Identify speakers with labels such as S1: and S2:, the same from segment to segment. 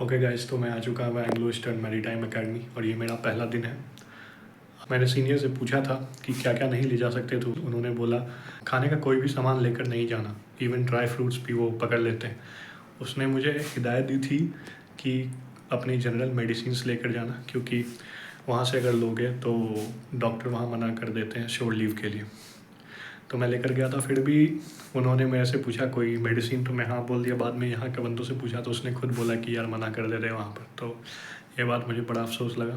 S1: Okay guys, तो मैं आ चुका हूँ एंग्लो ईस्टर्न मैरीटाइम एकेडमी और ये मेरा पहला दिन है। मैंने सीनियर से पूछा था कि क्या क्या नहीं ले जा सकते, तो उन्होंने बोला खाने का कोई भी सामान लेकर नहीं जाना, इवन ड्राई फ्रूट्स भी वो पकड़ लेते हैं। उसने मुझे हिदायत दी थी कि अपनी जनरल मेडिसिन्स लेकर जाना, क्योंकि वहाँ से अगर लोगे तो डॉक्टर वहाँ मना कर देते हैं शोर लीव के लिए। तो मैं लेकर गया था, फिर भी उन्होंने मेरे से पूछा कोई मेडिसिन, तो मैं हाँ बोल दिया। बाद में यहाँ के बंदों से पूछा तो उसने खुद बोला कि यार मना कर दे रहे वहाँ पर, तो ये बात मुझे बड़ा अफसोस लगा।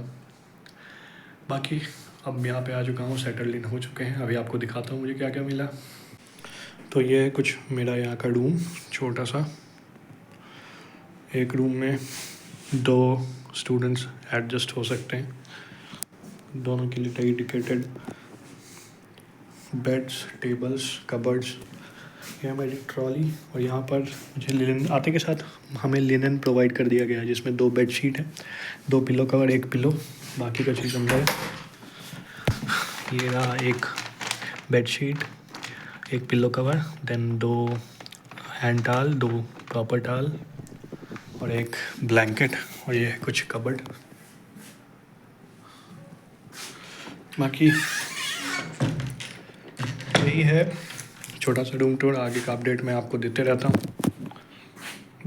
S1: बाकी अब यहाँ पे आ चुका हूँ, सेटल इन हो चुके हैं। अभी आपको दिखाता हूँ मुझे क्या क्या मिला। तो ये है कुछ मेरा यहाँ का रूम, छोटा सा। एक रूम में 2 स्टूडेंट्स एडजस्ट हो सकते हैं, दोनों के लिए डेडिकेटेड बेड्स, टेबल्स, कबर्ड्स। यह मेरी ट्रॉली, और यहाँ पर मुझे लिनन आते के साथ हमें लिनन प्रोवाइड कर दिया गया है, जिसमें 2 बेडशीट है, 2 पिलो कवर, 1 पिलो, बाकी का चीज़ अंदर है। ये रहा एक bedsheet, 1 pillow cover, then 2 hand towel, 2 proper टाल और 1 ब्लैंकेट, और ये कुछ कबर्ड। बाकी यही है छोटा सा रूम टूर। आगे का अपडेट मैं आपको देते रहता हूँ,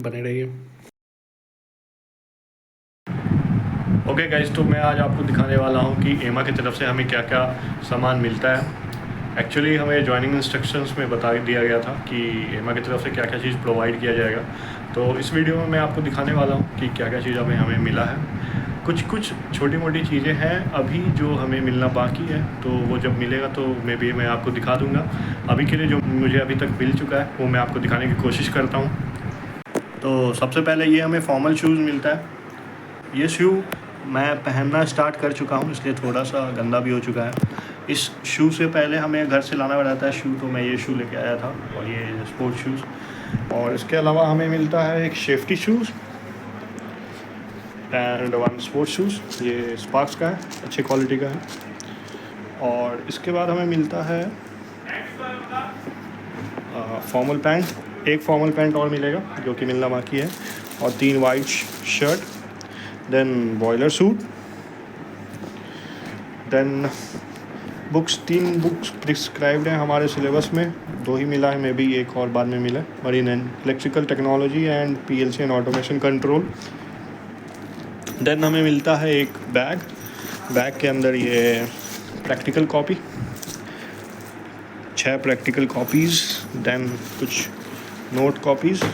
S1: बने रहिए। ओके गाइस, तो मैं आज आपको दिखाने वाला हूँ कि एमा की तरफ से हमें क्या क्या सामान मिलता है। एक्चुअली हमें ज्वाइनिंग इंस्ट्रक्शंस में बता दिया गया था कि एमा की तरफ से क्या क्या चीज़ प्रोवाइड किया जाएगा। तो इस वीडियो में मैं आपको दिखाने वाला हूँ कि क्या क्या चीज़ हमें मिला है। कुछ छोटी मोटी चीज़ें हैं अभी जो हमें मिलना बाकी है, तो वो जब मिलेगा तो मैं आपको दिखा दूँगा। अभी के लिए जो मुझे अभी तक मिल चुका है वो मैं आपको दिखाने की कोशिश करता हूँ। तो सबसे पहले ये हमें फॉर्मल शूज़ मिलता है। ये शू मैं पहनना स्टार्ट कर चुका हूँ, इसलिए थोड़ा सा गंदा भी हो चुका है। इस शू से पहले हमें घर से लाना पड़ा था शू, तो मैं ये शू लेके आया था, और ये स्पोर्ट शूज़। और इसके अलावा हमें मिलता है एक safety shoes and 1 sport shoes. ये स्पार्क्स का है, अच्छी क्वालिटी का है। और इसके बाद हमें मिलता है फॉर्मल पैंट, 1 फॉर्मल पैंट और मिलेगा जो कि मिलना बाकी है, और 3 white shirt, then boiler suit, then books. 3 books prescribed हैं हमारे सिलेबस में, 2 ही मिला है, मे बी 1 और बाद में मिला, marine and electrical technology and PLC and automation control. Then हमें मिलता है एक बैग के अंदर ये practical copy, 6 practical copies, then कुछ note copies,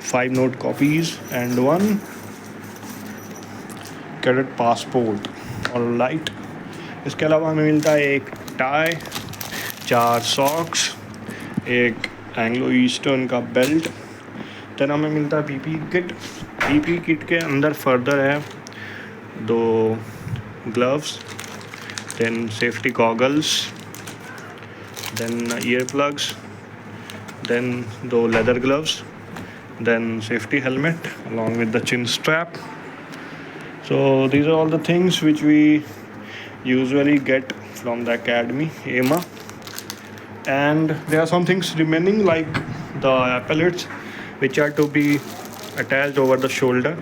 S1: 5 note copies and 1 cadet passport और लाइट। इसके अलावा हमें मिलता है एक टाई, 4 सॉक्स, एक एंग्लो ईस्टर्न का बेल्ट। देन हमें मिलता है पीपी किट के अंदर फर्दर है 2 gloves, then safety goggles, then ear plugs, then 2 leather gloves, then safety helmet along with the chin strap. So these are all the things which we usually get from the academy EMA, and there are some things remaining like the epaulets which are to be attached over the shoulder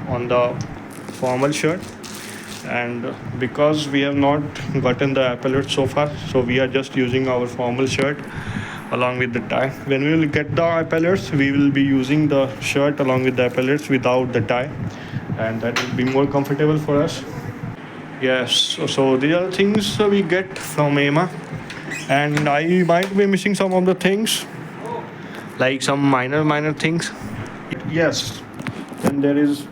S1: on the formal shirt. And because we have not gotten the epaulets so far, so we are just using our formal shirt along with the tie. When we will get the epaulets, we will be using the shirt along with the epaulets without the tie, and that will be more comfortable for us. Yes, so these are the things we get from EMA, and I might be missing some of the things, like some minor things. Yes, then there is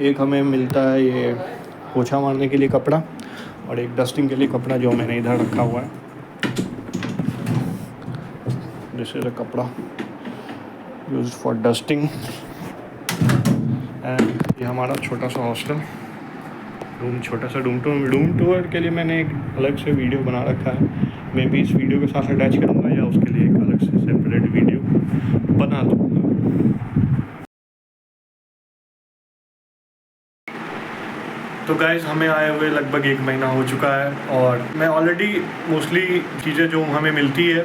S1: एक हमें मिलता है ये पोछा मारने के लिए कपड़ा, और एक डस्टिंग के लिए कपड़ा जो मैंने इधर रखा हुआ है। This is a कपड़ा used for dusting, and ये हमारा छोटा सा हॉस्टल रूम, छोटा सा रूम टूर के लिए मैंने एक अलग से वीडियो बना रखा है। मैं भी इस वीडियो के साथ अटैच करूँगा या उसके लिए एक अलग से सेपरेट वीडियो बना दूँगा। तो गाइज़, हमें आए हुए लगभग 1 महीना हो चुका है, और मैं ऑलरेडी मोस्टली चीज़ें जो हमें मिलती है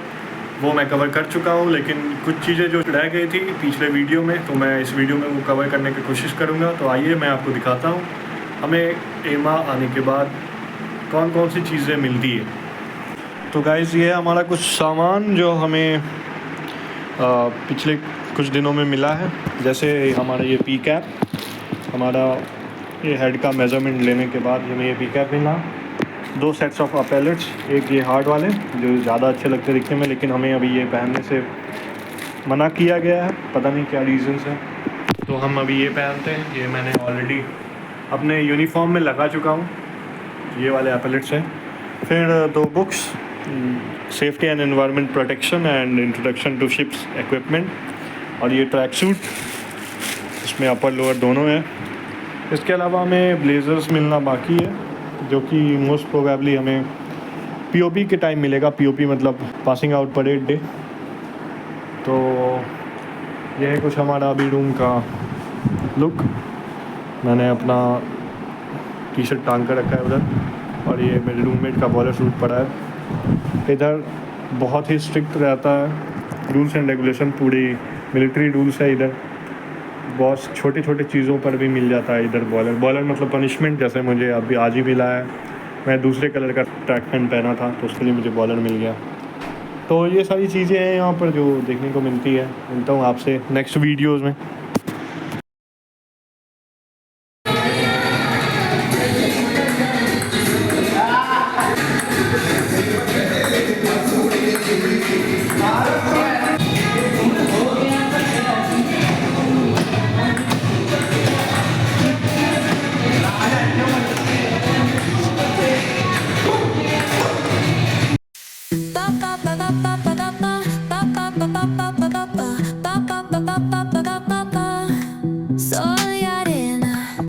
S1: वो मैं कवर कर चुका हूँ, लेकिन कुछ चीज़ें जो रह गई थी पिछले वीडियो में, तो मैं इस वीडियो में वो कवर करने की कोशिश करूँगा। तो आइए मैं आपको दिखाता हूँ हमें एमा आने के बाद कौन कौन सी चीज़ें मिलती है। तो गाइज़ ये हमारा कुछ सामान जो हमें पिछले कुछ दिनों में मिला है। जैसे हमारा ये पी कैप, हमारा ये हेड का मेज़रमेंट लेने के बाद हमें ये पी कैप मिला। 2 सेट्स ऑफ अपैलेट्स, एक ये हार्ड वाले जो ज़्यादा अच्छे लगते दिखने में, लेकिन हमें अभी ये पहनने से मना किया गया है, पता नहीं क्या रीज़न्स है। तो हम अभी ये पहनते हैं। ये मैंने ऑलरेडी अपने यूनिफॉर्म में लगा चुका हूँ, ये वाले अपैलेट्स हैं। फिर 2 books, safety and environment protection and introduction to ships equipment, और ये ट्रैक सूट, इसमें अपर लोअर दोनों हैं। इसके अलावा हमें ब्लेज़र्स मिलना बाकी है, जो कि मोस्ट प्रोबेबली हमें पीओपी के टाइम मिलेगा। पीओपी मतलब पासिंग आउट परेड डे। तो यह है कुछ हमारा अभी रूम का लुक। मैंने अपना टी शर्ट टांग कर रखा है उधर, और ये मेरे रूममेट का बॉलर सूट पड़ा है। इधर बहुत ही स्ट्रिक्ट रहता है, रूल्स एंड रेगुलेशन, पूरी मिलिट्री रूल्स है इधर। बहुत छोटी छोटी चीज़ों पर भी मिल जाता है इधर बॉलर मतलब पनिशमेंट। जैसे मुझे अभी आज ही मिला है, मैं दूसरे कलर का ट्रैक पैंट पहना था तो उसके लिए मुझे बॉलर मिल गया। तो ये सारी चीज़ें हैं यहाँ पर जो देखने को मिलती है। मिलता हूँ आपसे नेक्स्ट वीडियोज़ में।
S2: So